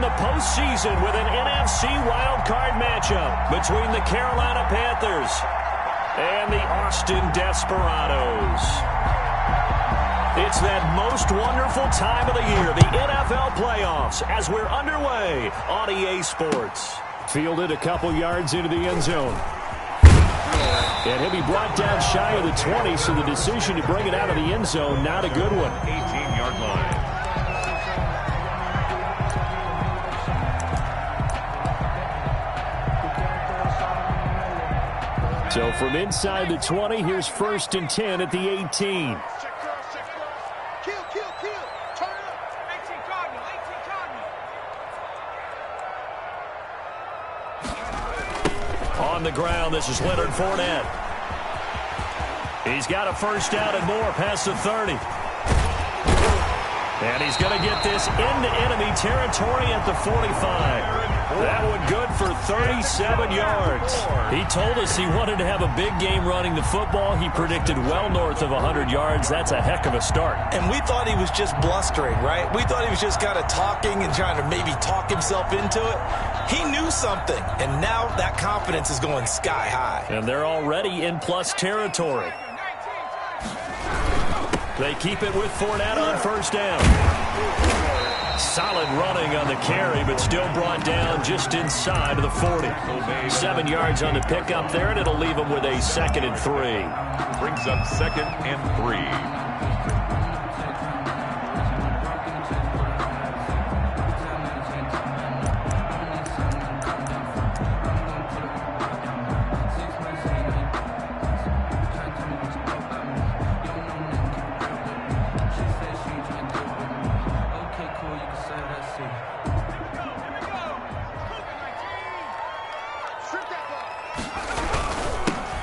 begin the postseason with an NFC wildcard matchup between the Carolina Panthers and the Austin Desperados. It's that most wonderful time of the year, the NFL playoffs, as we're underway on EA Sports. Fielded a couple yards into the end zone. And he'll be brought down shy of the 20, so the decision to bring it out of the end zone, not a good one. 18-yard line. So from inside the 20, here's 1st and 10 at the 18. On the ground, this is Leonard Fournette. He's got a first down and more past the 30. And he's going to get this into enemy territory at the 45. That one good for 37 yards. He told us he wanted to have a big game running the football. He predicted well north of 100 yards. That's a heck of a start. And we thought he was just blustering, right? We thought he was just kind of talking and trying to maybe talk himself into it. He knew something, and now that confidence is going sky high. And they're already in plus territory. They keep it with Fournette on first down. Solid running on the carry, but still brought down just inside of the 40. 7 yards on the pickup there, and it'll leave him with a 2nd and 3. Brings up 2nd and 3.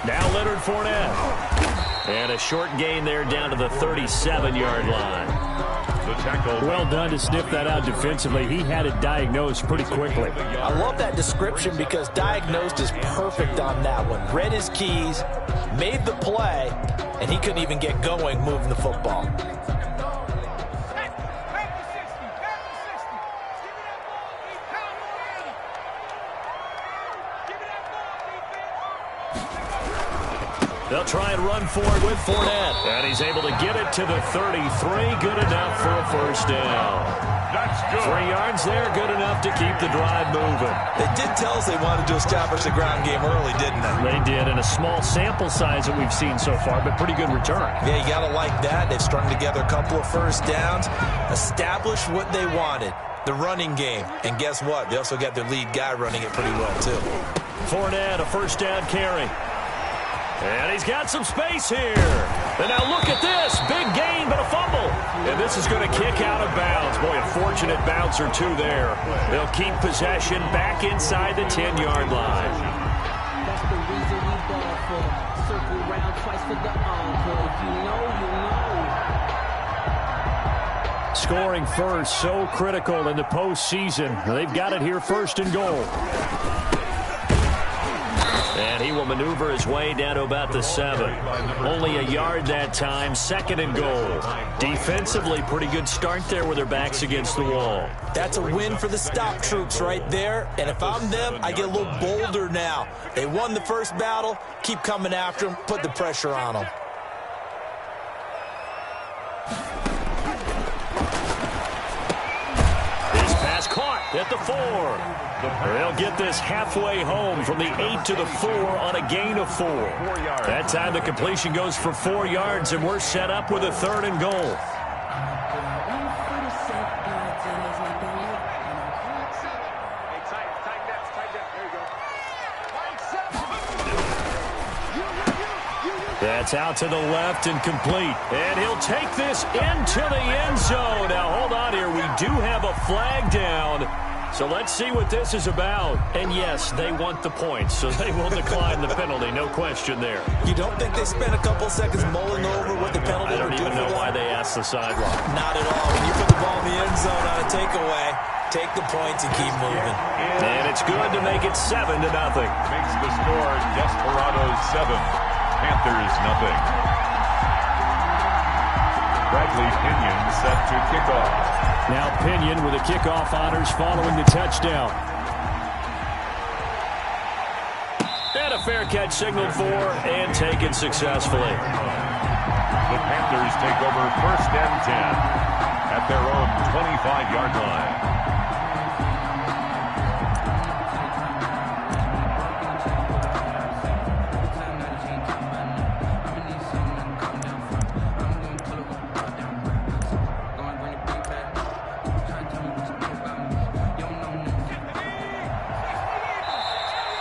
Now Leonard Fournette. And a short gain there down to the 37-yard line. The tackle. Well done to sniff that out defensively. He had it diagnosed pretty quickly. I love that description because diagnosed is perfect on that one. Read his keys, made the play, and he couldn't even get going moving the football. They'll try and run for it with Fournette. And he's able to get it to the 33. Good enough for a first down. That's good. 3 yards there, good enough to keep the drive moving. They did tell us they wanted to establish the ground game early, didn't they? They did, in a small sample size that we've seen so far, but pretty good return. Yeah, you got to like that. They've strung together a couple of first downs, established what they wanted, the running game. And guess what? They also got their lead guy running it pretty well, too. Fournette, a first down carry. And he's got some space here. And now look at this. Big gain, but a fumble. And this is going to kick out of bounds. Boy, a fortunate bounce or two there. They'll keep possession back inside the 10-yard line. That's the reason we ball for. Circle round twice for the encore. If you know, you know. Scoring first, so critical in the postseason. They've got it here, 1st and goal. And he will maneuver his way down to about the 7. Only a yard that time, 2nd and goal. Defensively, pretty good start there with their backs against the wall. That's a win for the stop troops right there. And if I'm them, I get a little bolder now. They won the first battle. Keep coming after them. Put the pressure on them. This pass caught at the 4. They'll get this halfway home from the 8 to the 4 on a gain of 4. That time the completion goes for 4 yards, and we're set up with a 3rd and goal. That's out to the left and complete. And he'll take this into the end zone. Now, hold on here. We do have a flag down. So let's see what this is about. And yes, they want the points, so they will decline the penalty, no question there. You don't think they spent a couple seconds mulling over what the penalty would do for them? I don't even know why they asked the sideline. Not at all. When you put the ball in the end zone on a takeaway, take the points and keep moving. And it's good to make it 7-0. Makes the score Desperados 7, Panthers 0. Bradley Pinion set to kick off. Now Pinion with the kickoff honors following the touchdown. And a fair catch signaled for and taken successfully. The Panthers take over 1st and 10 at their own 25-yard line.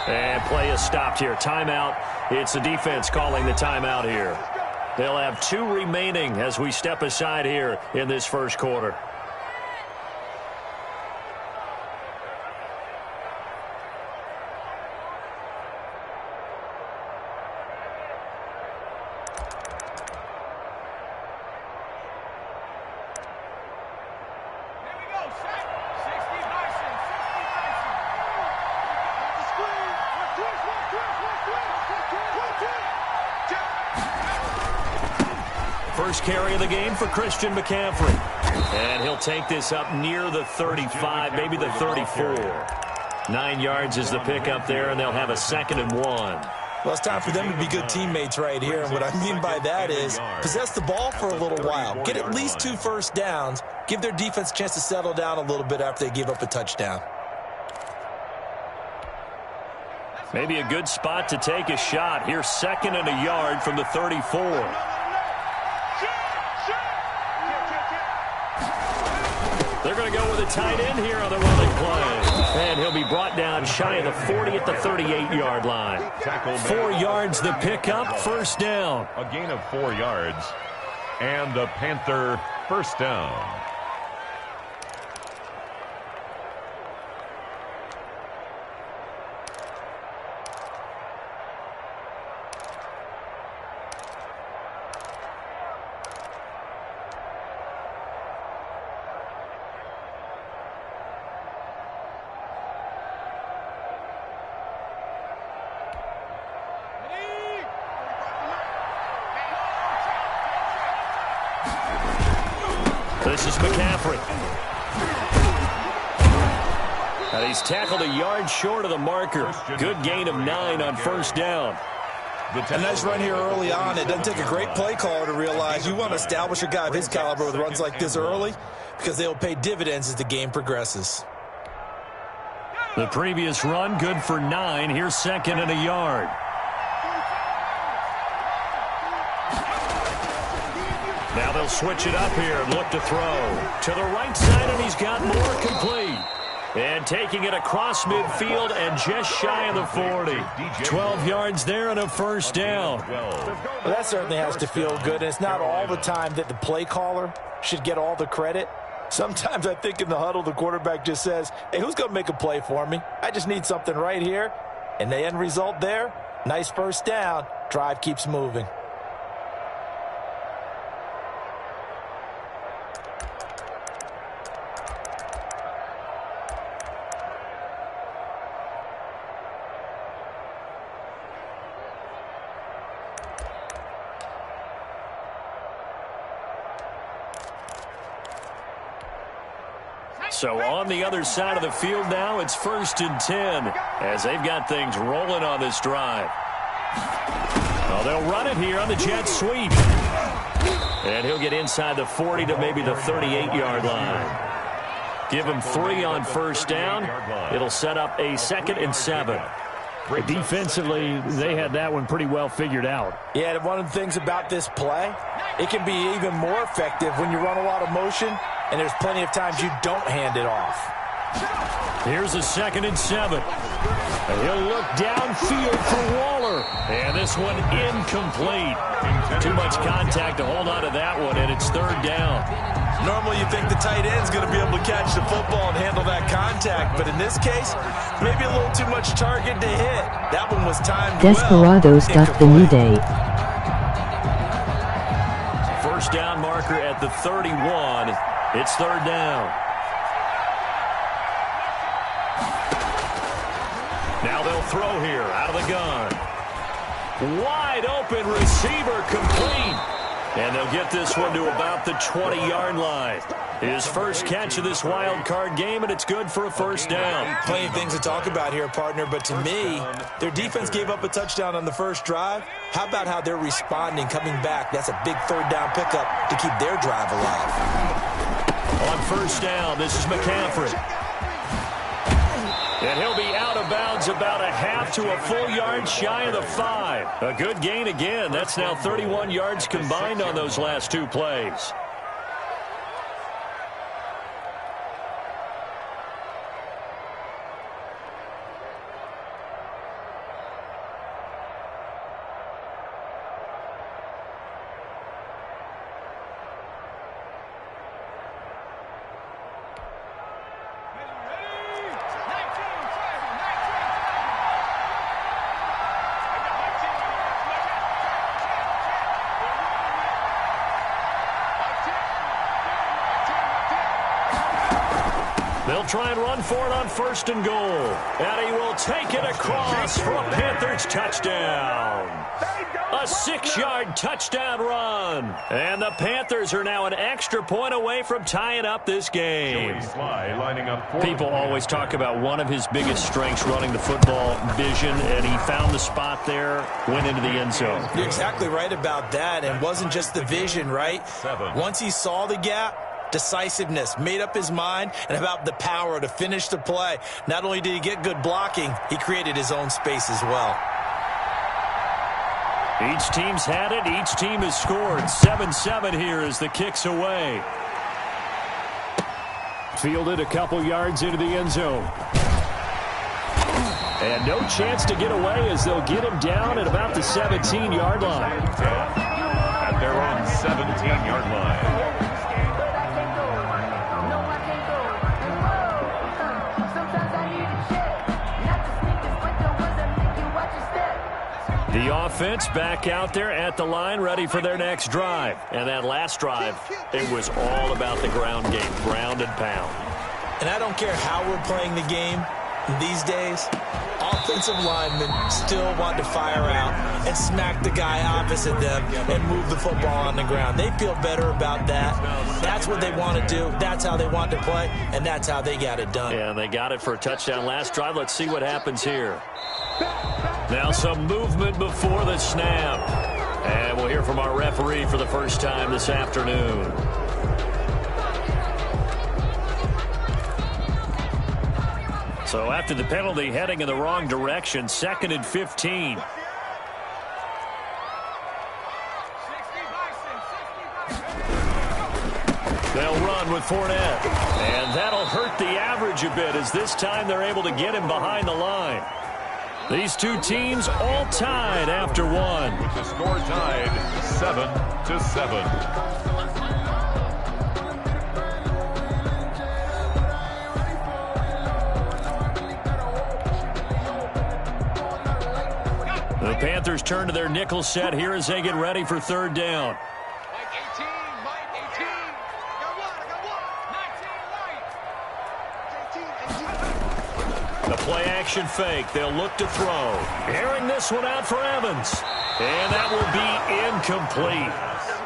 And play is stopped here. Timeout. It's the defense calling the timeout here. They'll have 2 remaining as we step aside here in this first quarter. First carry of the game for Christian McCaffrey. And he'll take this up near the 35, maybe the 34. 9 yards is the pickup there, and they'll have a 2nd and 1. Well, it's time for them to be good teammates right here. And what I mean by that is possess the ball for a little while. Get at least 2 first downs. Give their defense a chance to settle down a little bit after they give up a touchdown. Maybe a good spot to take a shot. Here's 2nd and a yard from the 34. They're going to go with a tight end here on the running play. And he'll be brought down shy of the 40 at the 38-yard line. 4 yards the pickup, 1st down. A gain of 4 yards. And a Panther 1st down. This is McCaffrey. And he's tackled a yard short of the marker. Good gain of 9 on 1st down. A nice run here early on. It doesn't take a great play caller to realize you want to establish a guy of his caliber with runs like this early because they'll pay dividends as the game progresses. The previous run good for 9. Here's 2nd and a yard. Now they'll switch it up here and look to throw. To the right side, and he's got more complete. And taking it across midfield and just shy of the 40. 12 yards there and a 1st down. Well, that certainly has to feel good. And it's not all the time that the play caller should get all the credit. Sometimes I think in the huddle, the quarterback just says, hey, who's going to make a play for me? I just need something right here. And the end result there, nice 1st down. Drive keeps moving. So on the other side of the field now, it's 1st and 10 as they've got things rolling on this drive. Oh, they'll run it here on the jet sweep. And he'll get inside the 40 to maybe the 38-yard line. Give him 3 on 1st down. It'll set up a 2nd and 7. Defensively, they had that one pretty well figured out. Yeah, one of the things about this play, it can be even more effective when you run a lot of motion, and there's plenty of times you don't hand it off. Here's a 2nd and 7. And he'll look downfield for Waller. And this one incomplete. Too much contact to hold on to that one, and it's 3rd down. Normally you think the tight end's going to be able to catch the football and handle that contact, but in this case, maybe a little too much target to hit. That one was timed Desperados well. got the new day. 1st down marker at the 31. It's 3rd down. Now they'll throw here out of the gun. Wide open receiver complete. And they'll get this one to about the 20-yard line. His first catch of this wild card game, and it's good for a first down. Plenty of things to talk about here, partner, but to me, their defense gave up a touchdown on the first drive. How about how they're responding, coming back? That's a big third down pickup to keep their drive alive. On first down, this is McCaffrey. And he'll be out of bounds about a half to a full yard shy of the 5. A good gain again. That's now 31 yards combined on those last two plays. They'll try and run for it on first and goal. And he will take it across for a Panthers touchdown. A 6-yard touchdown run. And the Panthers are now an extra point away from tying up this game. People always talk about one of his biggest strengths running the football, vision, and he found the spot there, went into the end zone. You're exactly right about that, and wasn't just the vision, right? Once he saw the gap, decisiveness, made up his mind, and about the power to finish the play. Not only did he get good blocking, he created his own space as well. Each team's had it. Each team has scored. 7-7 here as the kick's away. Fielded a couple yards into the end zone. And no chance to get away as they'll get him down at about the 17-yard line. At their own 17-yard line. The offense back out there at the line, ready for their next drive. And that last drive, it was all about the ground game, ground and pound. And I don't care how we're playing the game these days, offensive linemen still want to fire out and smack the guy opposite them and move the football on the ground. They feel better about that. That's what they want to do. That's how they want to play, and that's how they got it done. Yeah, they got it for a touchdown last drive. Let's see what happens here. Now some movement before the snap. And we'll hear from our referee for the first time this afternoon. So after the penalty, heading in the wrong direction, 2nd and 15. They'll run with Fournette. And that'll hurt the average a bit as this time they're able to get him behind the line. These two teams all tied after one. With the score tied 7-7. The Panthers turn to their nickel set here as they get ready for third down. The play-action fake. They'll look to throw. Airing this one out for Evans. And that will be incomplete.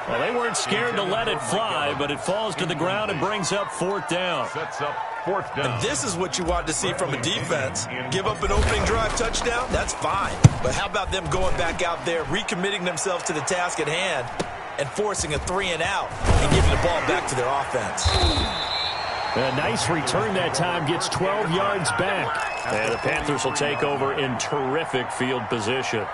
Well, they weren't scared to let it fly, but it falls to the ground and brings up 4th down. Sets up 4th down. And this is what you want to see from a defense. Give up an opening drive touchdown, that's fine. But how about them going back out there, recommitting themselves to the task at hand, and forcing a 3-and-out and giving the ball back to their offense. A nice return that time, gets 12 yards back. And the Panthers will take over in terrific field position.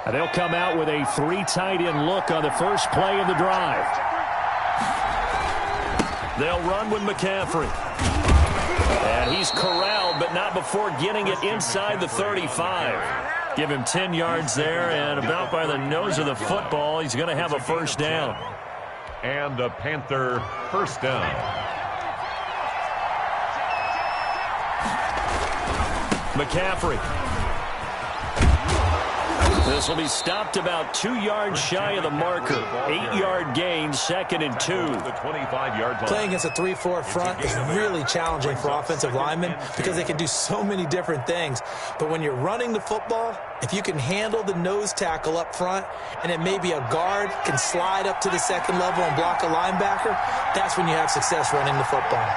And they'll come out with a 3 tight end look on the first play of the drive. They'll run with McCaffrey. And he's corralled, but not before getting it inside the 35. Give him 10 yards there, and about by the nose of the football, he's going to have a first down. And a Panther first down. McCaffrey. This will be stopped about 2 yards shy of the marker. 8-yard gain, 2nd and 2. The 25-yard line. Playing against a 3-4 front is really challenging for offensive linemen because they can do so many different things. But when you're running the football, if you can handle the nose tackle up front and then maybe a guard can slide up to the second level and block a linebacker, that's when you have success running the football.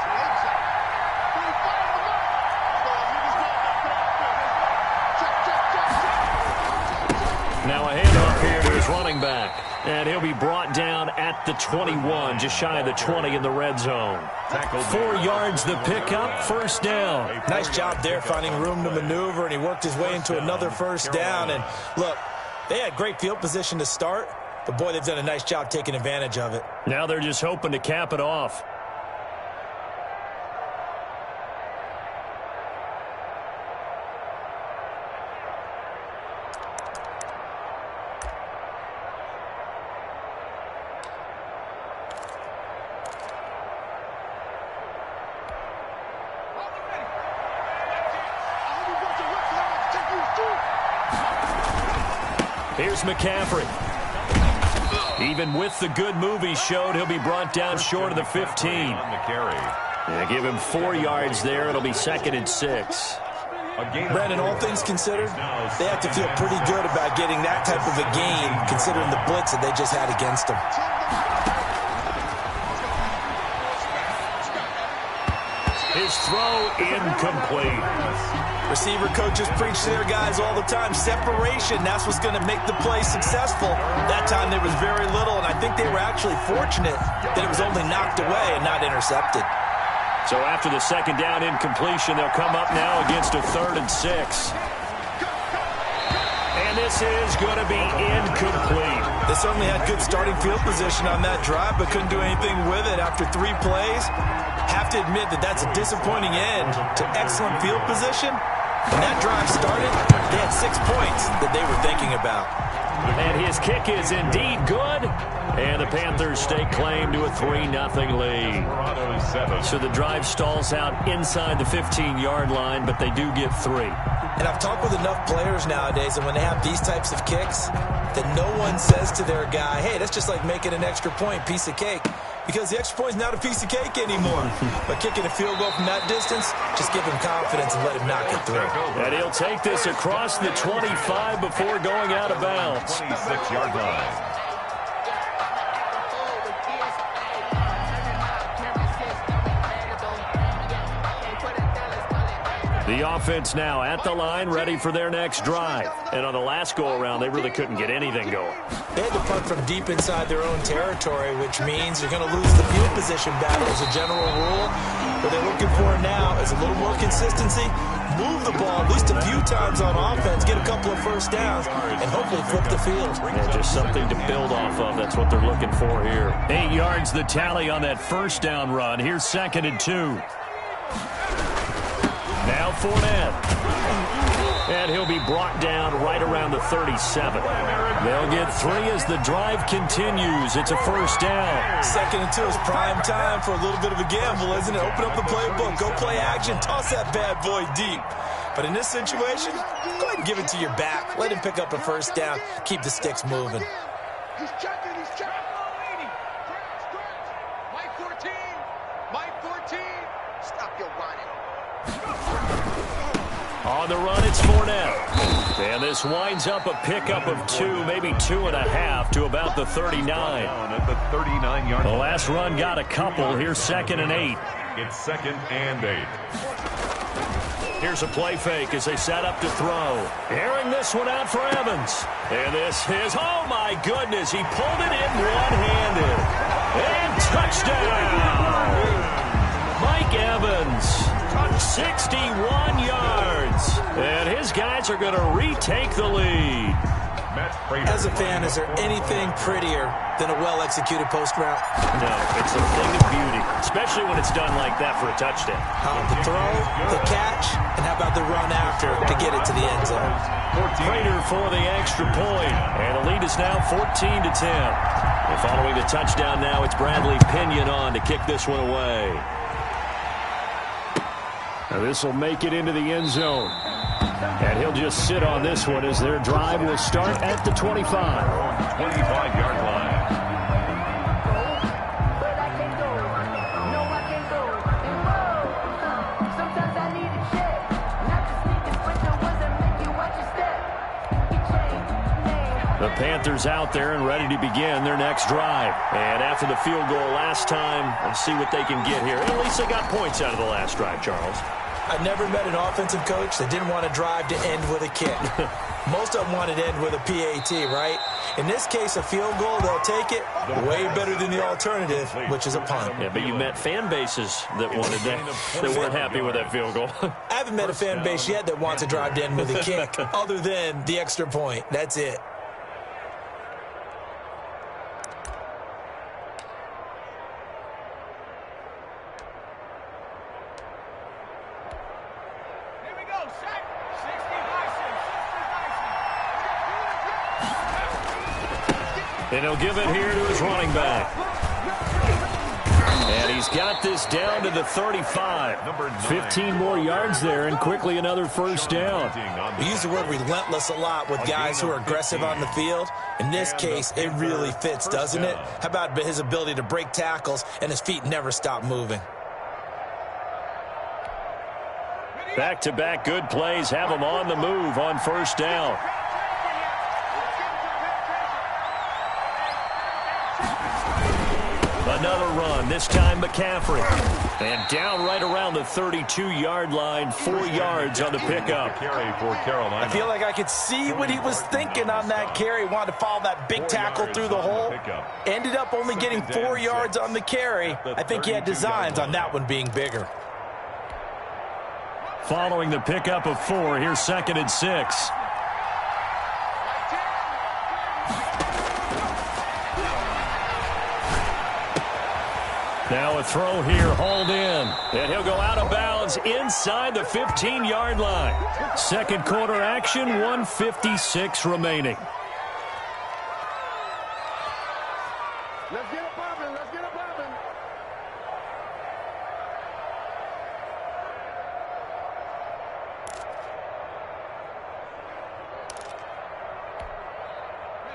Now a handoff here to his running back. And he'll be brought down at the 21, just shy of the 20 in the red zone. 4 yards the pickup, 1st down. Nice job there finding room to maneuver, and he worked his way into another 1st down. And look, they had great field position to start, but boy, they've done a nice job taking advantage of it. Now they're just hoping to cap it off. Here's McCaffrey. Even with the good move he showed, he'll be brought down short of the 15. Yeah, give him 4 yards there. It'll be 2nd and 6. Brandon, all things considered, they have to feel pretty good about getting that type of a gain, considering the blitz that they just had against them. His throw incomplete. Receiver coaches preach to their guys all the time. Separation, that's what's going to make the play successful. That time there was very little, and I think they were actually fortunate that it was only knocked away and not intercepted. So after the 2nd down incompletion, they'll come up now against a 3rd and 6. And this is going to be incomplete. They certainly had good starting field position on that drive, but couldn't do anything with it after 3 plays. Have to admit that that's a disappointing end to excellent field position. When that drive started, they had 6 points that they were thinking about. And his kick is indeed good. And the Panthers stake claim to a 3-0 lead. So the drive stalls out inside the 15-yard line, but they do get 3. And I've talked with enough players nowadays, and when they have these types of kicks, that no one says to their guy, hey, that's just like making an extra point, piece of cake. Because the extra point is not a piece of cake anymore. But kicking a field goal from that distance, just give him confidence and let him knock it through. And he'll take this across the 25 before going out of bounds. 26-yard line. The offense now at the line, ready for their next drive. And on the last go-around, they really couldn't get anything going. They had to punt from deep inside their own territory, which means you're going to lose the field position battle as a general rule. What they're looking for now is a little more consistency, move the ball at least a few times on offense, get a couple of 1st downs, and hopefully flip the field. Yeah, just something to build off of. That's what they're looking for here. 8 yards the tally on that 1st down run. Here's 2nd and 2. Now Fournette. And he'll be brought down right around the 37. They'll get 3 as the drive continues. It's a 1st down. 2nd and 2 is prime time for a little bit of a gamble, isn't it? Open up the playbook, go play action, toss that bad boy deep. But in this situation, go ahead and give it to your back. Let him pick up a 1st down. Keep the sticks moving. He's checking. Mike 14. Stop your whining. On the run, it's Fournette. And this winds up a pickup of 2, maybe 2.5 to about the 39. At the 39-yard The line. last run got a couple. Here's 2nd and 8. It's 2nd and 8. Here's a play fake as they set up to throw. Airing this one out for Evans. And this is, oh my goodness, he pulled it in one-handed. And touchdown! Mike Evans. 61 yards. And his guys are going to retake the lead. As a fan, is there anything prettier than a well-executed post route? No, it's a thing of beauty, especially when it's done like that for a touchdown. The throw, the catch, and how about the run after to get it to the end zone? Prater for the extra point, and the lead is now 14-10. And following the touchdown now, it's Bradley Pinion on to kick this one away. Now this will make it into the end zone. And he'll just sit on this one as their drive will start at the 25. 25-yard line. The Panthers out there and ready to begin their next drive. And after the field goal last time, let's see what they can get here. At least they got points out of the last drive, Charles. I never met an offensive coach that didn't want to drive to end with a kick. Most of them wanted to end with a PAT, right? In this case, a field goal, they'll take it way better than the alternative, which is a punt. Yeah, but you met fan bases that wanted that, that weren't happy with that field goal. I haven't met a fan base yet that wants to drive to end with a kick other than the extra point. That's it. And he'll give it here to his running back. And he's got this down to the 35. 15 more yards there and quickly another first down. We use the word relentless a lot with guys who are aggressive on the field. In this case, it really fits, doesn't it? How about his ability to break tackles and his feet never stop moving? Back-to-back good plays have him on the move on first down. Another run, this time McCaffrey. And down right around the 32-yard line, 4 yards on the pickup. Carry for Carolina. I feel like I could see what he was thinking on that carry. Wanted to follow that big tackle through the hole. Ended up only getting 4 yards on the carry. I think he had designs on that one being bigger. Following the pickup of 4, here's 2nd and 6. Now a throw here, hauled in. And he'll go out of bounds inside the 15-yard line. Second quarter action, 1:56 remaining. Let's get it popping. Let's get it popping.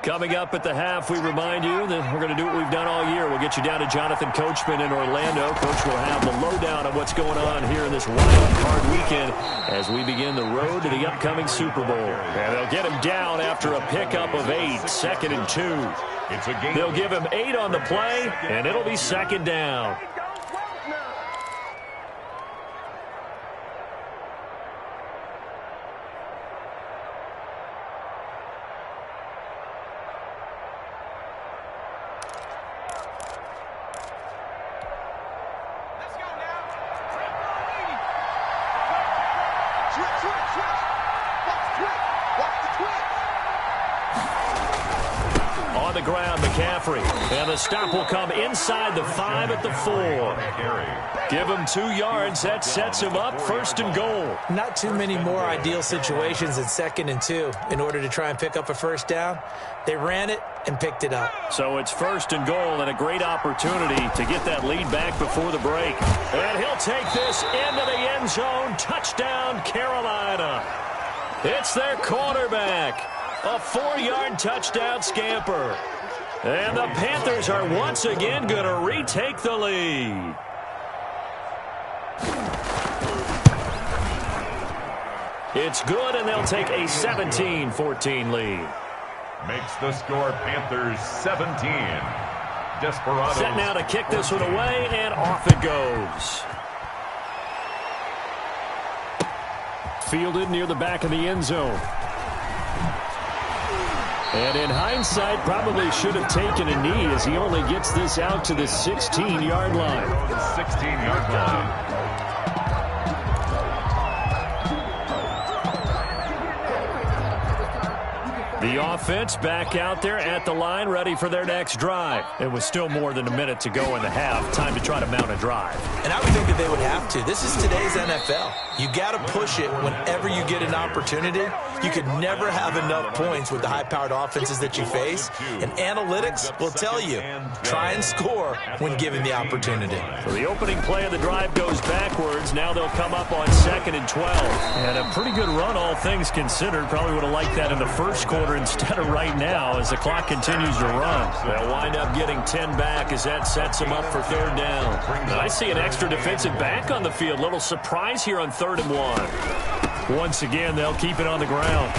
Coming up at the half, we remind you that we're going to do what we've done all year. We'll get you down to Jonathan Coachman in Orlando. Coach will have the lowdown of what's going on here in this wild card weekend as we begin the road to the upcoming Super Bowl. And they'll get him down after a pickup of 8, 2nd and 2. They'll give him 8 on the play, and it'll be 2nd down. On the ground, McCaffrey. And the stop will come inside the 5 at the 4. Give him 2 yards. That sets him up 1st and goal. Not too many more ideal situations than 2nd and 2 in order to try and pick up a first down. They ran it and picked it up. So it's 1st and goal and a great opportunity to get that lead back before the break. And he'll take this into the end zone. Touchdown, Carolina. It's their quarterback. A 4-yard touchdown scamper. And the Panthers are once again going to retake the lead. It's good, and they'll take a 17-14 lead. Makes the score Panthers 17. Desperados. Set now to kick this one away, and off it goes. Fielded near the back of the end zone. And in hindsight, probably should have taken a knee as he only gets this out to the 16-yard line. 16-yard line. The offense back out there at the line, ready for their next drive. It was still more than a minute to go in the half. Time to try to mount a drive. And I would think that they would have to. This is today's NFL. You got to push it whenever you get an opportunity. You could never have enough points with the high-powered offenses that you face. And analytics will tell you, try and score when given the opportunity. So the opening play of the drive goes backwards. Now they'll come up on 2nd and 12. And a pretty good run, all things considered. Probably would have liked that in the first quarter instead of right now as the clock continues to run. They'll wind up getting 10 back as that sets them up for 3rd down. And I see an extra defensive back on the field. Little surprise here on 3rd and 1. Once again, they'll keep it on the ground.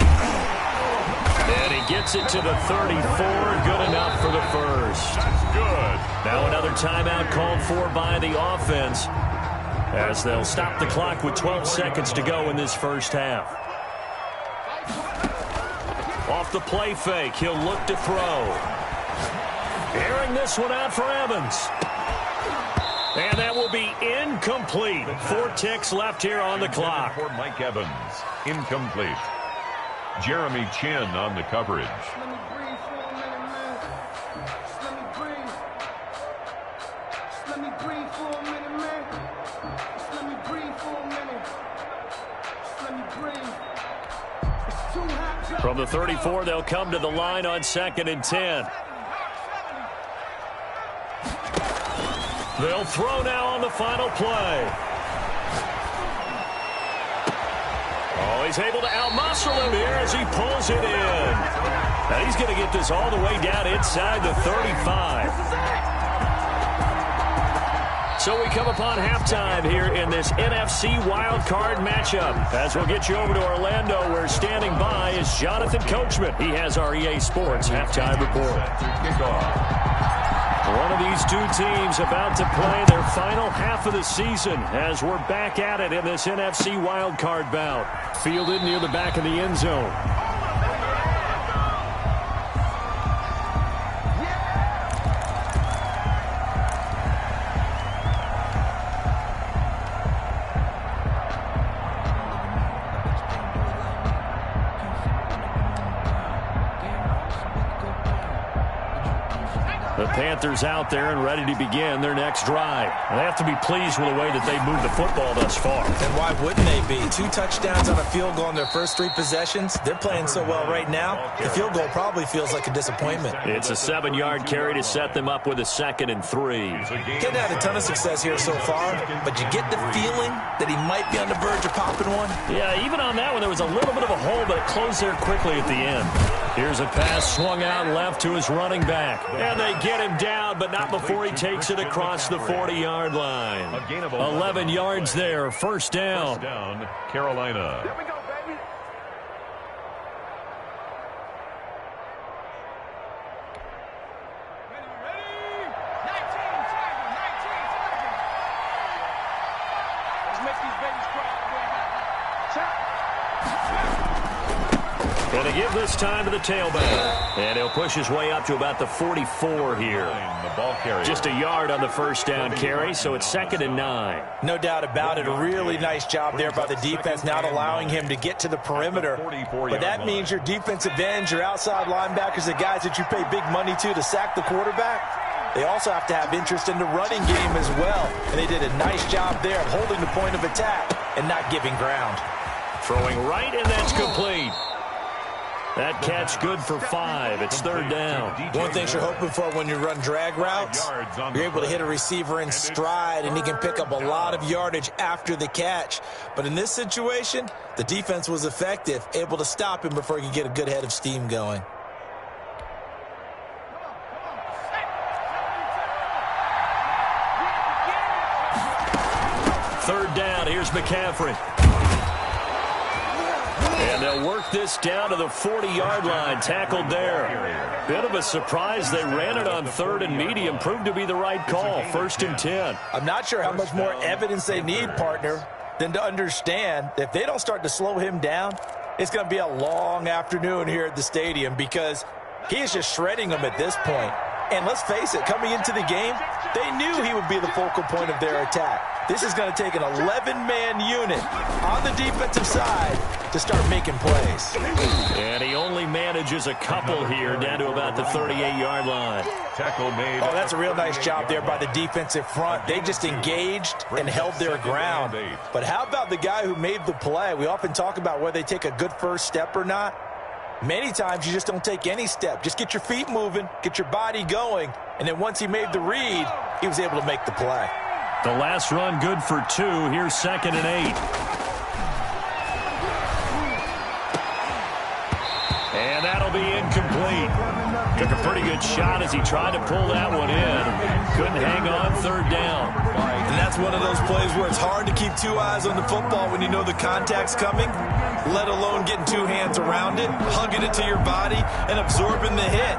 And he gets it to the 34. Good enough for the first. Good. Now another timeout called for by the offense as they'll stop the clock with 12 seconds to go in this first half. Off the play fake, he'll look to throw. Airing this one out for Evans. And that will be incomplete. 4 ticks left here on the clock. For Mike Evans, incomplete. Jeremy Chin on the coverage. Let me breathe for a minute, man. Just let me breathe. Just let me breathe for a minute, man. Just let me breathe for a minute. Just let me breathe. It's too hot. From the 34, they'll come to the line on 2nd and 10. They'll throw now on the final play. Oh, he's able to outmuscle him here as he pulls it in. Now he's going to get this all the way down inside the 35. So we come upon halftime here in this NFC wildcard matchup. As we'll get you over to Orlando, where standing by is Jonathan Coachman. He has our EA Sports halftime report. Kickoff. One of these two teams about to play their final half of the season as we're back at it in this NFC wildcard bout. Fielded near the back of the end zone. The Panthers out there and ready to begin their next drive. They have to be pleased with the way that they moved the football thus far. And why wouldn't they be? 2 touchdowns on a field goal in their first 3 possessions. They're playing so well right now, the field goal probably feels like a disappointment. It's a 7-yard carry to set them up with a 2nd and 3. Hadn't had a ton of success here so far, but you get the feeling that he might be on the verge of popping one. Yeah, even on that one, there was a little bit of a hole, but it closed there quickly at the end. Here's a pass swung out left to his running back. And they get him down, but not before he takes it across the 40-yard line. 11 yards there, 1st down. First down, Carolina. Here we go, baby. Ready? 19 target. Let's make these babies cry. Going to give this time to the tailback. And he'll push his way up to about the 44 here. The ball carrier. Just a yard on the 1st down carry, so it's 2nd and 9. No doubt about it. A really nice job there by the defense, not allowing him to get to the perimeter. But that means your defensive ends, your outside linebackers, the guys that you pay big money to sack the quarterback, they also have to have interest in the running game as well. And they did a nice job there of holding the point of attack and not giving ground. Throwing right, and that's complete. That catch good for 5. It's 3rd down. One thing you're hoping for when you run drag routes, you're able to hit a receiver in stride, and he can pick up a lot of yardage after the catch. But in this situation, the defense was effective, able to stop him before he could get a good head of steam going. Third down, here's McCaffrey. And they'll work this down to the 40-yard line, tackled there. Bit of a surprise. They ran it on 3rd and medium. Proved to be the right call. 1st and 10. I'm not sure how much more evidence they need, partner, than to understand that if they don't start to slow him down, it's going to be a long afternoon here at the stadium because he is just shredding them at this point. And let's face it, coming into the game, they knew he would be the focal point of their attack. This is going to take an 11-man unit on the defensive side to start making plays. And he only manages a couple here down to about the 38-yard line. Tackle made. Oh, that's a real nice job there by the defensive front. They just engaged and held their ground. But how about the guy who made the play? We often talk about whether they take a good first step or not. Many times you just don't take any step. Just get your feet moving, get your body going, and then once he made the read, he was able to make the play. The last run good for 2. Here's 2nd and 8. And that'll be incomplete. Took a pretty good shot as he tried to pull that one in. Couldn't hang on 3rd down. And that's one of those plays where it's hard to keep 2 eyes on the football when you know the contact's coming, let alone getting 2 hands around it, hugging it to your body, and absorbing the hit,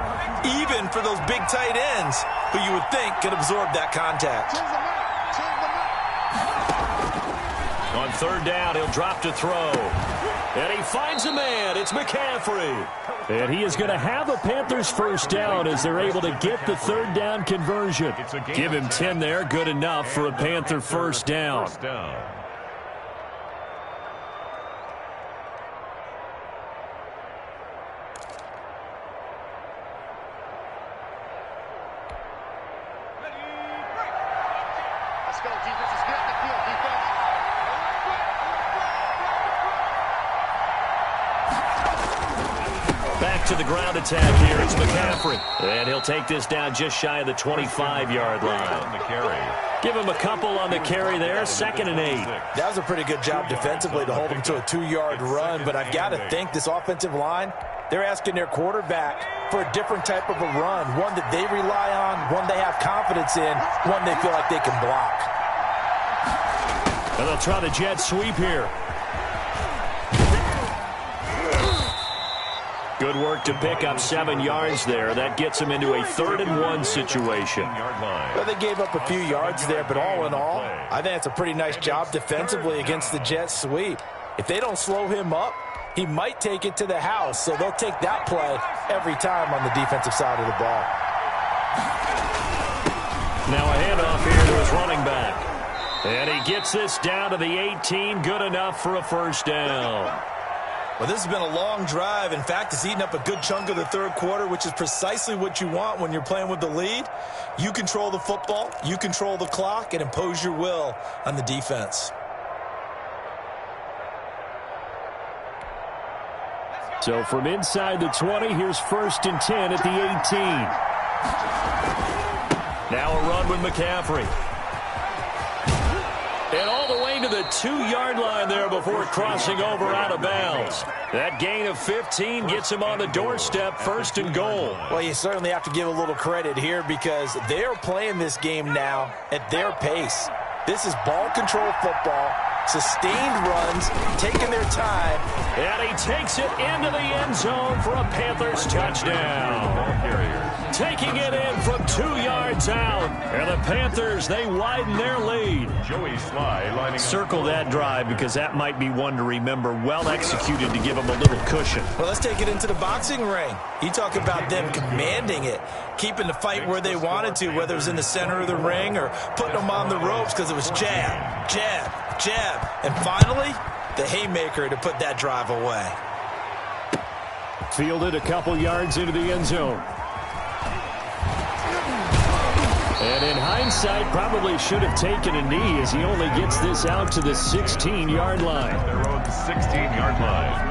even for those big tight ends who you would think could absorb that contact. On 3rd down, he'll drop to throw. And he finds a man. It's McCaffrey. And he is going to have a Panthers first down as they're able to get the 3rd down conversion. Give him 10 there. Good enough for a Panther first down. Let's go, defense. Let's get the field, defense. Back to the ground attack here. It's McCaffrey. And he'll take this down just shy of the 25-yard line. Give him a couple on the carry there. 2nd and 8. That was a pretty good job defensively to hold him to a 2-yard run, but I've got to think this offensive line, they're asking their quarterback for a different type of a run, one that they rely on, one they have confidence in, one they feel like they can block. And they'll try the jet sweep here. Good work to pick up 7 yards there. That gets them into a 3rd and 1 situation. Well, they gave up a few yards there, but all in all, I think it's a pretty nice job defensively against the jet sweep. If they don't slow him up, he might take it to the house, so they'll take that play every time on the defensive side of the ball. Now a handoff here to his running back. And he gets this down to the 18. Good enough for a first down. Well, this has been a long drive. In fact, it's eaten up a good chunk of the 3rd quarter, which is precisely what you want when you're playing with the lead. You control the football, you control the clock, and impose your will on the defense. So from inside the 20, here's 1st and 10 at the 18. Now a run with McCaffrey. And all the way to the 2-yard line there before crossing over out of bounds. That gain of 15 gets him on the doorstep, 1st and goal. Well, you certainly have to give a little credit here because they're playing this game now at their pace. This is ball control football, sustained runs, taking their time. And he takes it into the end zone for a Panthers touchdown. Taking it in from 2 yards out. And the Panthers, they widen their lead. Joey Sly lining up. Circle that drive because that might be one to remember. Well executed to give them a little cushion. Well, let's take it into the boxing ring. You talk about them commanding it, keeping the fight where they wanted to, whether it was in the center of the ring or putting them on the ropes because it was jab, jab, jab. And finally, the haymaker to put that drive away. Fielded a couple yards into the end zone. And in hindsight, probably should have taken a knee as he only gets this out to the 16-yard line. Their own 16-yard line.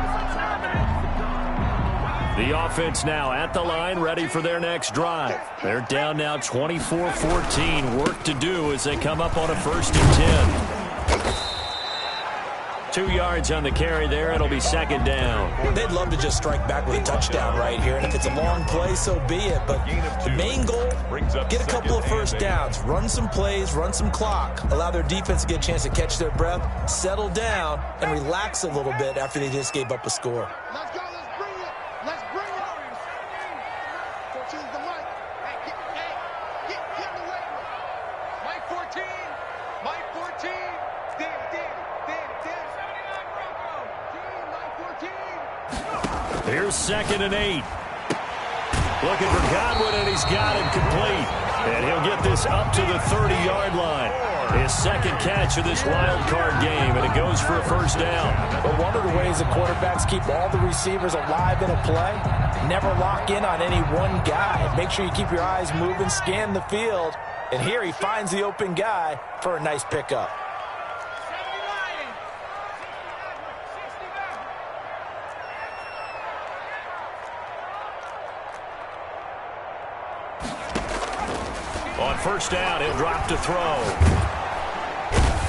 The offense now at the line, ready for their next drive. They're down now 24-14. Work to do as they come up on a 1st and 10. 2 yards on the carry there. It'll be 2nd down. They'd love to just strike back with a touchdown right here. And if it's a long play, so be it. But the main goal, get a couple of first downs, run some plays, run some clock, allow their defense to get a chance to catch their breath, settle down, and relax a little bit after they just gave up a score. Let's go. Let's bring it. Let's bring it. 14's the mic. Hey, get away with it. Mike 14. Mike 14. Damn. Here's 2nd and 8. Looking for Godwin, and he's got it complete. And he'll get this up to the 30-yard line. His second catch of this wild card game, and it goes for a first down. But one of the ways the quarterbacks keep all the receivers alive in a play, never lock in on any one guy. Make sure you keep your eyes moving, scan the field. And here he finds the open guy for a nice pickup. On first down, he'll drop to throw.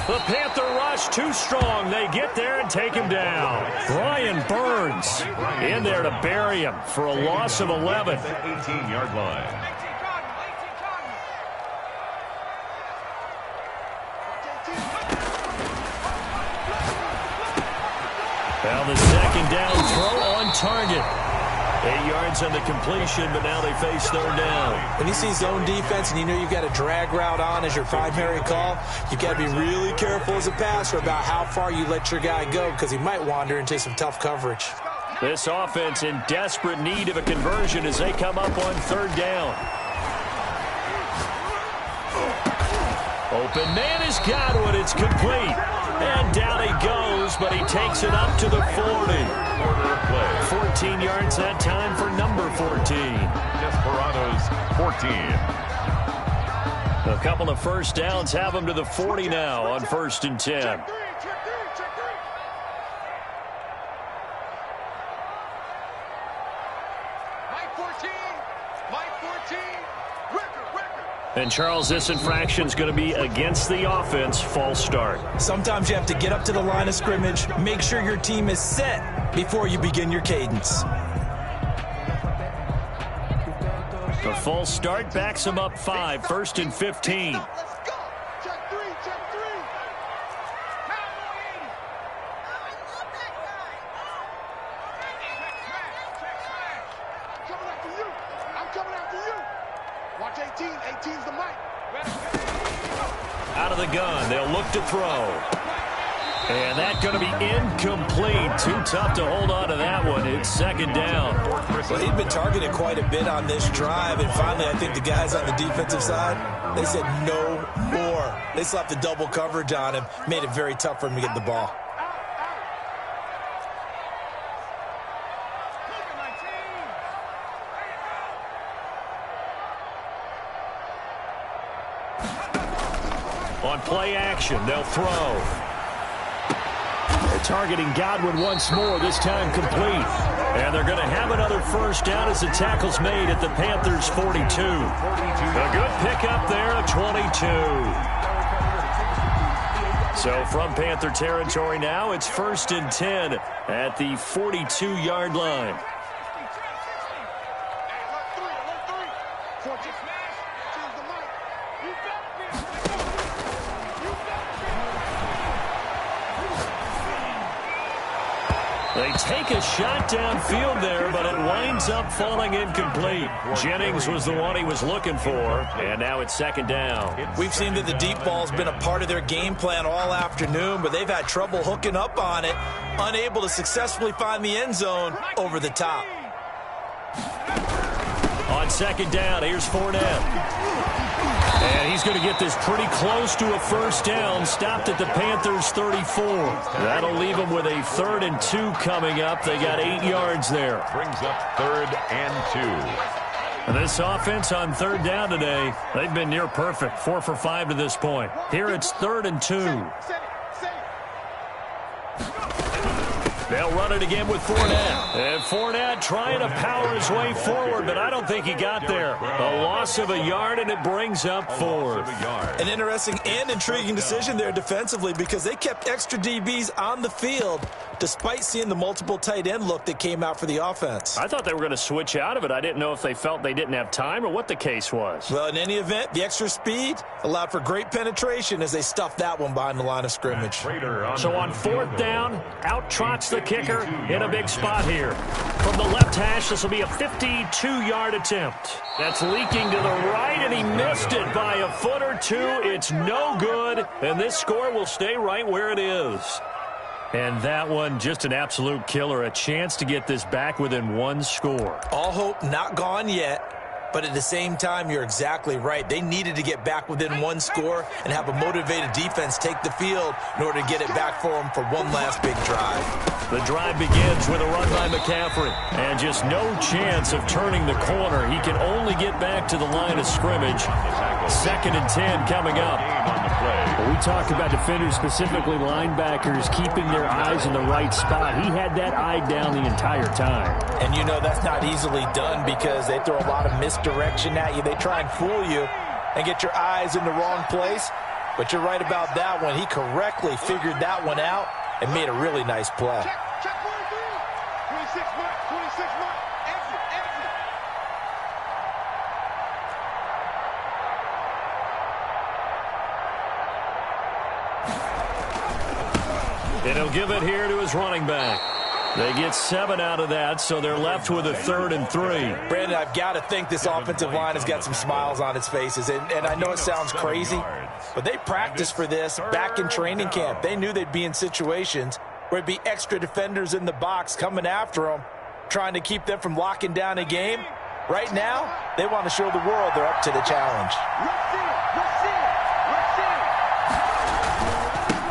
The Panther rush too strong. They get there and take him down. Brian Burns in there to bury him for a loss of 11. 18-yard line. Now the second down throw on target. 8 yards on the completion, but now they face third down. When you see zone defense and you know you've got a drag route on as your primary call, you've got to be really careful as a passer about how far you let your guy go because he might wander into some tough coverage. This offense in desperate need of a conversion as they come up on third down. Open man is Godwin. It's complete. And down he goes, but he takes it up to the 40. 14 yards that time for number 14. Desperados, 14. A couple of first downs have him to the 40 now on 1st and 10. And Charles, this infraction's going to be against the offense. False start. Sometimes you have to get up to the line of scrimmage, make sure your team is set before you begin your cadence. The false start backs him up 5, 1st and 15. Out of the gun, they'll look to throw. And that's going to be incomplete. Too tough to hold on to that one. It's second down. Well, he'd been targeted quite a bit on this drive, and finally I think the guys on the defensive side, they said no more. They slapped the double coverage on him, made it very tough for him to get the ball. On play action, they'll throw. They're targeting Godwin once more, this time complete. And they're going to have another first down as the tackle's made at the Panthers' 42. A good pickup there at 22. So from Panther territory now, it's 1st and 10 at the 42-yard line. They take a shot downfield there, but it winds up falling incomplete. Jennings was the one he was looking for, and now it's second down. We've seen that the deep ball's been a part of their game plan all afternoon, but they've had trouble hooking up on it, unable to successfully find the end zone over the top. On second down, here's Fournette. And he's going to get this pretty close to a first down, stopped at the Panthers' 34. That'll leave them with a 3rd and 2 coming up. They got 8 yards there. Brings up 3rd and 2. And this offense on third down today, they've been near perfect, 4 for 5 to this point. Here it's 3rd and 2. They'll run it again with Fournette. And Fournette trying to power his way forward, but I don't think he got there. A loss of a yard, and it brings up 4th. An interesting and intriguing decision there defensively because they kept extra DBs on the field despite seeing the multiple tight end look that came out for the offense. I thought they were going to switch out of it. I didn't know if they felt they didn't have time or what the case was. Well, in any event, the extra speed allowed for great penetration as they stuffed that one behind the line of scrimmage. So on 4th down, out trots the kicker in a big spot here. From the left hash, this will be a 52-yard attempt. That's leaking to the right, and he missed it by a foot or two. It's no good, and this score will stay right where it is. And that one, just an absolute killer. A chance to get this back within one score. All hope not gone yet. But at the same time, you're exactly right. They needed to get back within one score and have a motivated defense take the field in order to get it back for them for one last big drive. The drive begins with a run by McCaffrey. And just no chance of turning the corner. He can only get back to the line of scrimmage. 2nd and 10 coming up. Well, we talk about defenders, specifically linebackers, keeping their eyes in the right spot. He had that eye down the entire time. And you know that's not easily done because they throw a lot of misdirection at you. They try and fool you and get your eyes in the wrong place. But you're right about that one. He correctly figured that one out and made a really nice play. Check 1 3. 26 mark, 26 mark. Exit, exit. And he'll give it here to his running back. They get 7 out of that, so they're left with a 3rd and 3. Brandon, I've got to think this offensive line has got some smiles on its faces. And I know it sounds crazy, but they practiced for this back in training camp. They knew they'd be in situations where it'd be extra defenders in the box coming after them, trying to keep them from locking down a game. Right now, they want to show the world they're up to the challenge.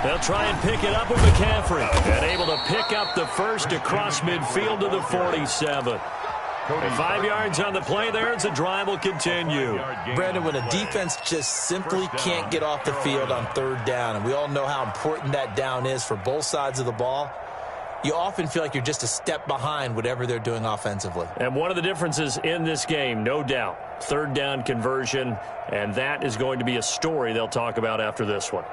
They'll try and pick it up with McCaffrey. And able to pick up the first across midfield to the 47. 5 yards on the play there as the drive will continue. Brandon, when a defense just simply can't get off the field on 3rd down, and we all know how important that down is for both sides of the ball, you often feel like you're just a step behind whatever they're doing offensively. And one of the differences in this game, no doubt, 3rd down conversion, and that is going to be a story they'll talk about after this one.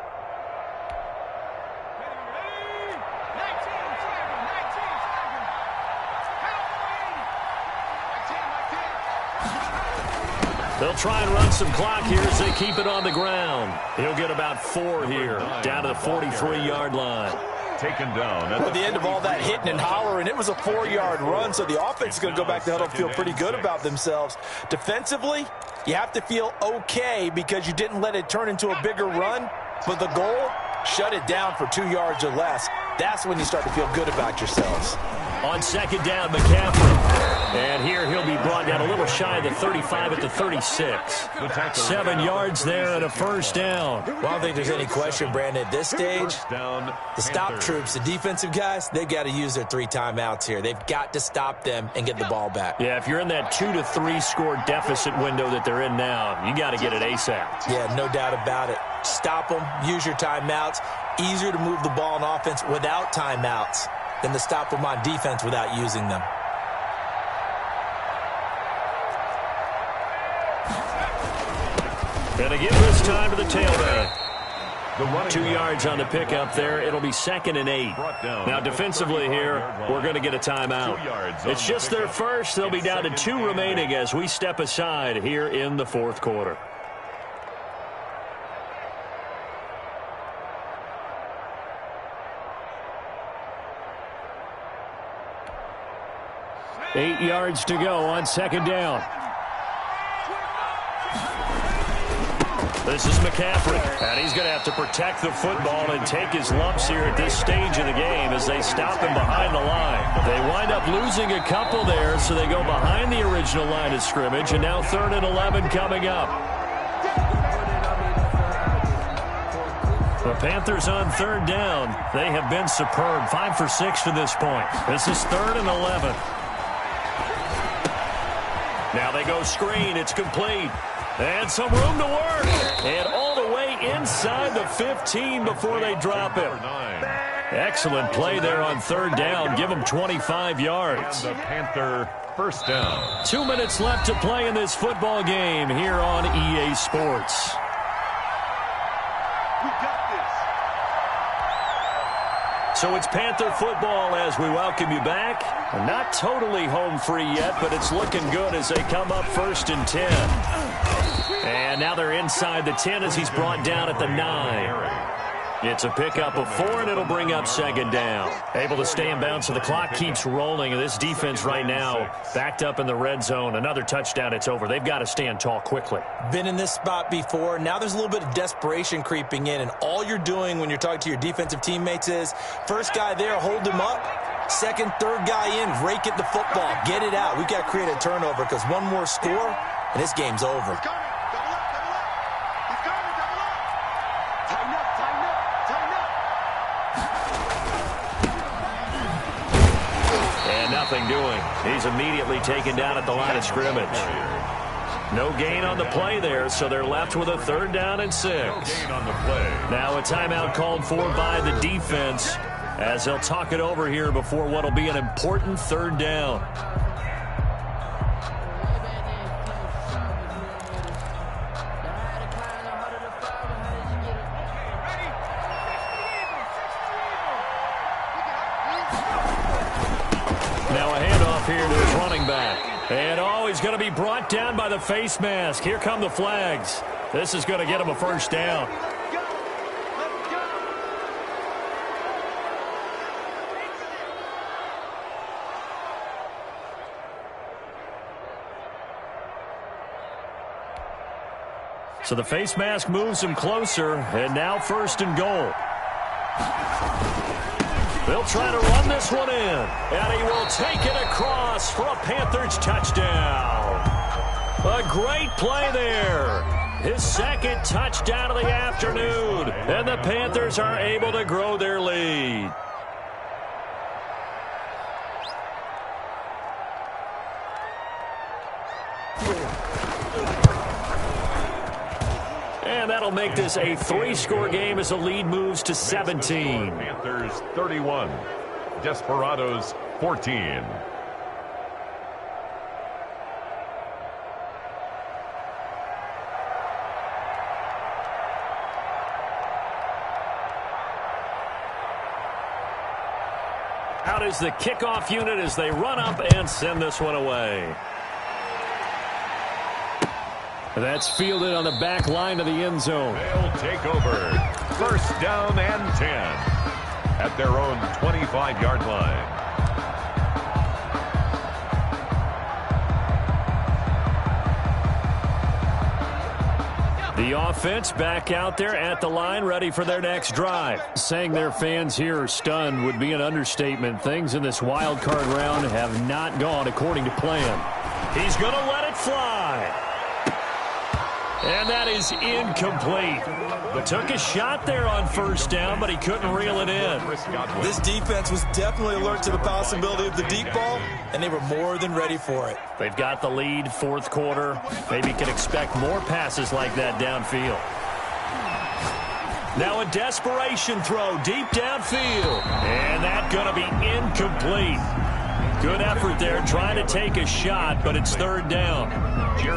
They'll try and run some clock here as they keep it on the ground. He'll get about 4 here, down to the 43-yard line. Taken down. At the end of all that hitting and hollering, it was a 4-yard run, so the offense is going to go back to huddle and feel pretty good about themselves. Defensively, you have to feel okay because you didn't let it turn into a bigger run, but the goal, shut it down for 2 yards or less. That's when you start to feel good about yourselves. On 2nd down, McCaffrey. And here he'll be brought down a little shy of the 35 at the 36. 7 yards there and a 1st down. Well, I don't think there's any question, Brandon, at this stage, the stop troops, the defensive guys, they've got to use their 3 timeouts here. They've got to stop them and get the ball back. Yeah, if you're in that 2 to 3 score deficit window that they're in now, you got to get it ASAP. Yeah, no doubt about it. Stop them, use your timeouts. Easier to move the ball on offense without timeouts than to stop them on defense without using them. And to give this time to the tailback. 2 yards on the pickup there. It'll be 2nd and 8. Now, defensively here, we're going to get a timeout. It's just their first. They'll be down to 2 remaining as we step aside here in the 4th quarter. Eight yards to go on 2nd down. This is McCaffrey, and he's going to have to protect the football and take his lumps here at this stage of the game as they stop him behind the line. They wind up losing a couple there, so they go behind the original line of scrimmage, and now 3rd and 11 coming up. The Panthers on 3rd down. They have been superb, 5 for 6 to this point. This is 3rd and 11. Now they go screen. It's complete. And some room to work. And all the way inside the 15 before they drop him. Excellent play there on 3rd down. Give them 25 yards. The Panther 1st down. 2 minutes left to play in this football game here on EA Sports. So it's Panther football as we welcome you back. Not totally home free yet, but it's looking good as they come up 1st and 10. And now they're inside the 10 as he's brought down at the 9. It's a pickup of 4, and it'll bring up 2nd down. Able to stay in bounds, so the clock keeps rolling. And this defense right now backed up in the red zone. Another touchdown, it's over. They've got to stand tall quickly. Been in this spot before. Now there's a little bit of desperation creeping in, and all you're doing when you're talking to your defensive teammates is, first guy there, hold him up. 2nd, 3rd guy in, rake at the football. Get it out. We've got to create a turnover because one more score, and this game's over. He's coming. Double up, double up. He's coming, double up. Tighten up, tighten up, tighten up. And nothing doing. He's immediately taken down at the line of scrimmage. No gain on the play there, so they're left with a 3rd down and 6. No gain on the play. Now a timeout called for by the defense as they'll talk it over here before what will be an important 3rd down. Now a handoff here to his running back. And he's going to be brought down by the face mask. Here come the flags. This is going to get him a 1st down. So the face mask moves him closer, and now 1st and goal. They'll try to run this one in, and he will take it across for a Panthers touchdown. A great play there. His 2nd touchdown of the afternoon, and the Panthers are able to grow their lead. And that'll make this a 3-score game as the lead moves to 17. Panthers 31, Desperados 14. Out is the kickoff unit as they run up and send this one away. That's fielded on the back line of the end zone. They'll take over. 1st down and 10 at their own 25-yard line. The offense back out there at the line, ready for their next drive. Saying their fans here are stunned would be an understatement. Things in this wild card round have not gone according to plan. He's going to let it fly. And that is incomplete. Took a shot there on 1st down, but he couldn't reel it in. This defense was definitely alert to the possibility of the deep ball, and they were more than ready for it. They've got the lead, 4th quarter. Maybe can expect more passes like that downfield. Now a desperation throw deep downfield. And that's going to be incomplete. Good effort there, trying to take a shot, but it's 3rd down.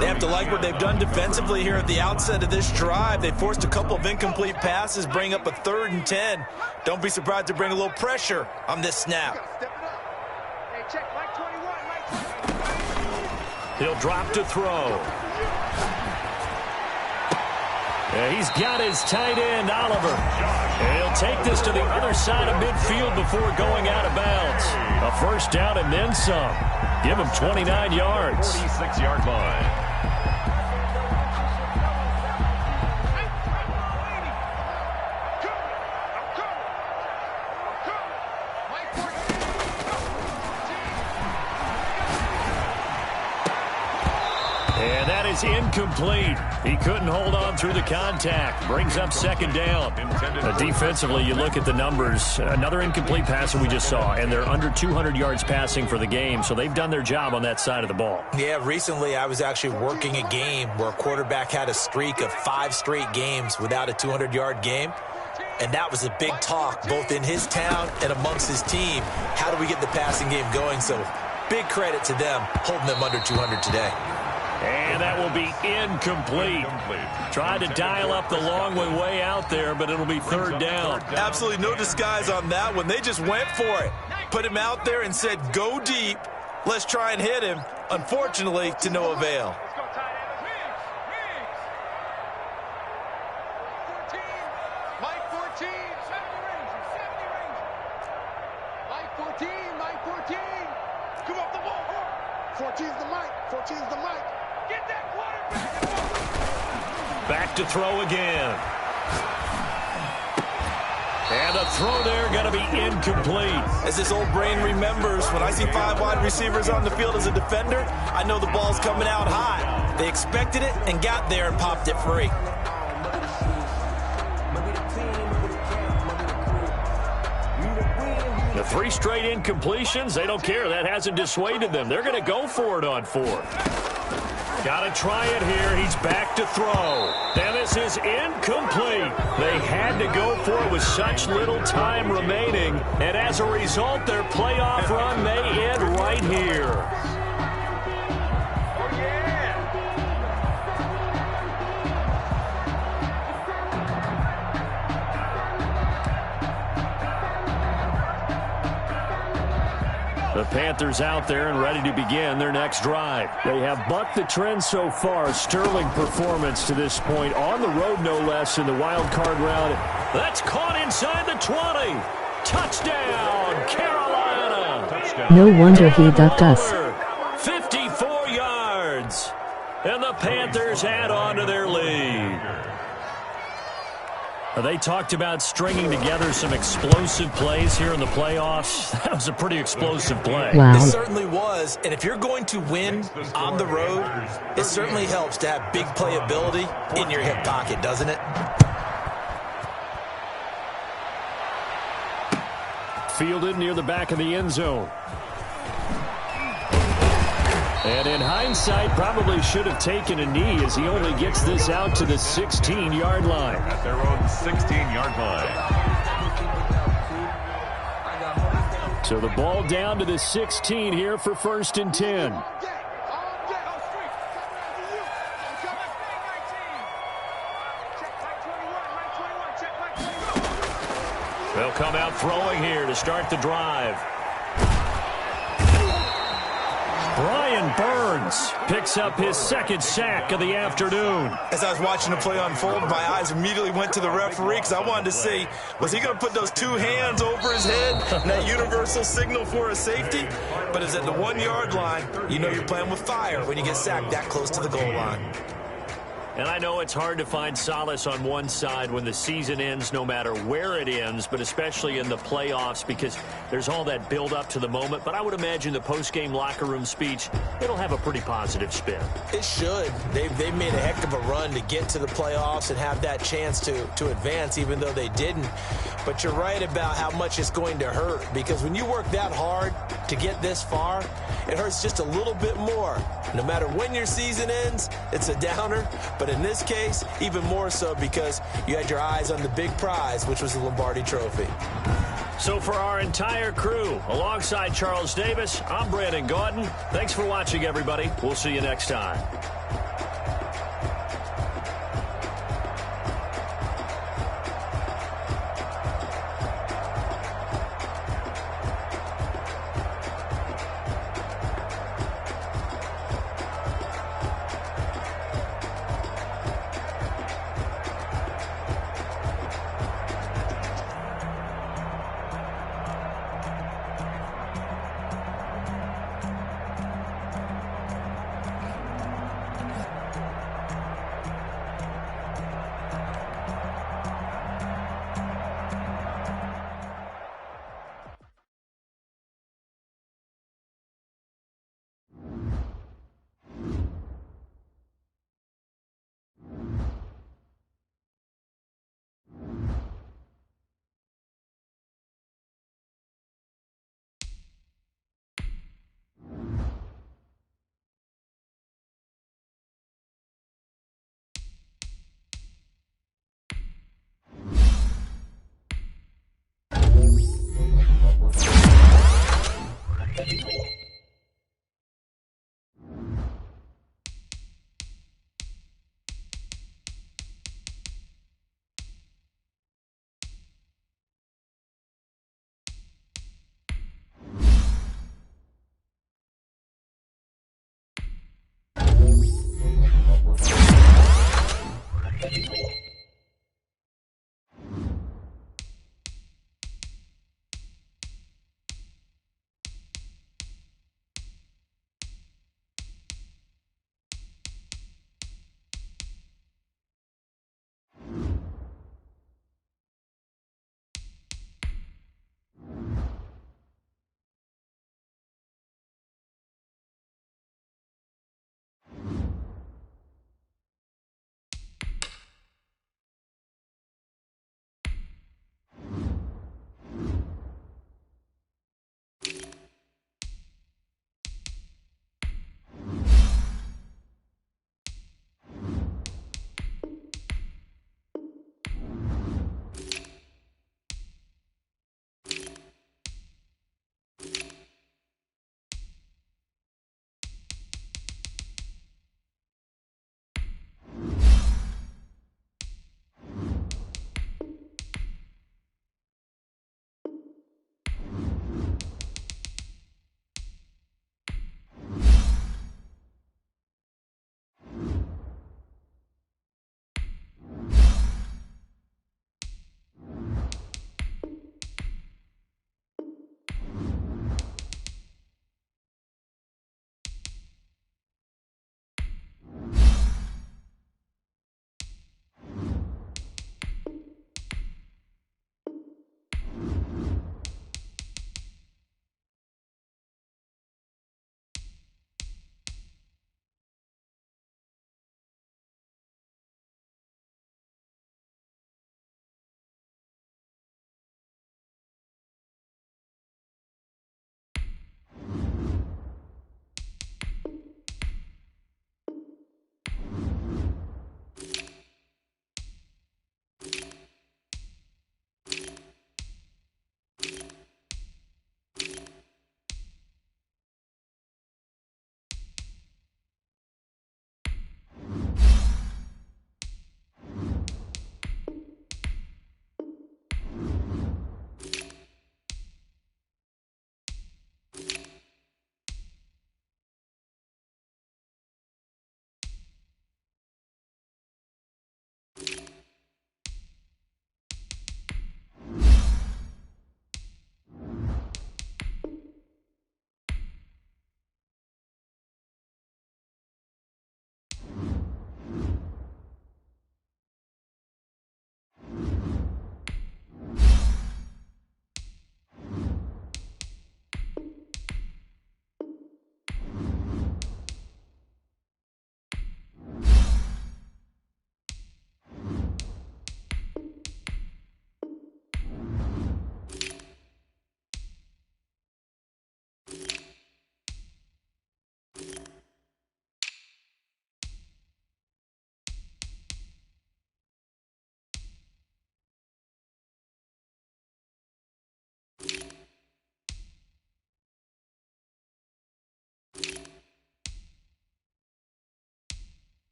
They have to like what they've done defensively here at the outset of this drive. They forced a couple of incomplete passes, bring up a 3rd and 10. Don't be surprised to bring a little pressure on this snap. He'll drop to throw. Yeah, he's got his tight end, Oliver. And he'll take this to the other side of midfield before going out of bounds. A 1st down and then some. Give him 29 yards. 46-yard line. And that is incomplete. He couldn't hold on through the contact. Brings up 2nd down. Defensively, you look at the numbers. Another incomplete pass that we just saw, and they're under 200 yards passing for the game, so they've done their job on that side of the ball. Yeah, recently I was actually working a game where a quarterback had a streak of 5 straight games without a 200-yard game. And that was a big talk, both in his town and amongst his team. How do we get the passing game going? So big credit to them, holding them under 200 today. And that will be incomplete. Tried to dial up the long way out there, but it'll be 3rd down. Absolutely no disguise on that one. They just went for it. Put him out there and said, go deep. Let's try and hit him. Unfortunately, to no avail. Come off the ball. 14's the mic. 14's the mic. Get that quarterback. Back to throw again. And the throw there going to be incomplete. As this old brain remembers, when I see 5 wide receivers on the field as a defender, I know the ball's coming out high. They expected it and got there and popped it free. The 3 straight incompletions, they don't care. That hasn't dissuaded them. They're going to go for it on 4th. Got to try it here. He's back to throw. And this is incomplete. They had to go for it with such little time remaining. And as a result, their playoff run may end right here. The Panthers out there and ready to begin their next drive. They have bucked the trend so far. Sterling performance to this point. On the road, no less, in the wild card round. That's caught inside the 20. Touchdown, Carolina. Touchdown. No wonder he ducked us. 54 yards. And the Panthers add on to their lead. They talked about stringing together some explosive plays here in the playoffs. That was a pretty explosive play. Wow. It certainly was. And if you're going to win on the road, it certainly helps to have big playability in your hip pocket, doesn't it? Fielded near the back of the end zone. And in hindsight, probably should have taken a knee as he only gets this out to the 16-yard line. At their own 16-yard line. So the ball down to the 16 here for 1st and 10. They'll come out throwing here to start the drive. Brian Burns picks up his 2nd sack of the afternoon. As I was watching the play unfold, my eyes immediately went to the referee because I wanted to see, was he going to put those 2 hands over his head, that universal signal for a safety? But it's at the 1-yard line. You know you're playing with fire when you get sacked that close to the goal line. And I know it's hard to find solace on one side when the season ends, no matter where it ends, but especially in the playoffs because there's all that build up to the moment. But I would imagine the post-game locker room speech, it'll have a pretty positive spin. It should. They've made a heck of a run to get to the playoffs and have that chance to advance, even though they didn't. But you're right about how much it's going to hurt because when you work that hard to get this far, it hurts just a little bit more. No matter when your season ends, it's a downer. But in this case, even more so because you had your eyes on the big prize, which was the Lombardi Trophy. So for our entire crew, alongside Charles Davis, I'm Brandon Gaudin. Thanks for watching, everybody. We'll see you next time.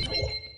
Bye.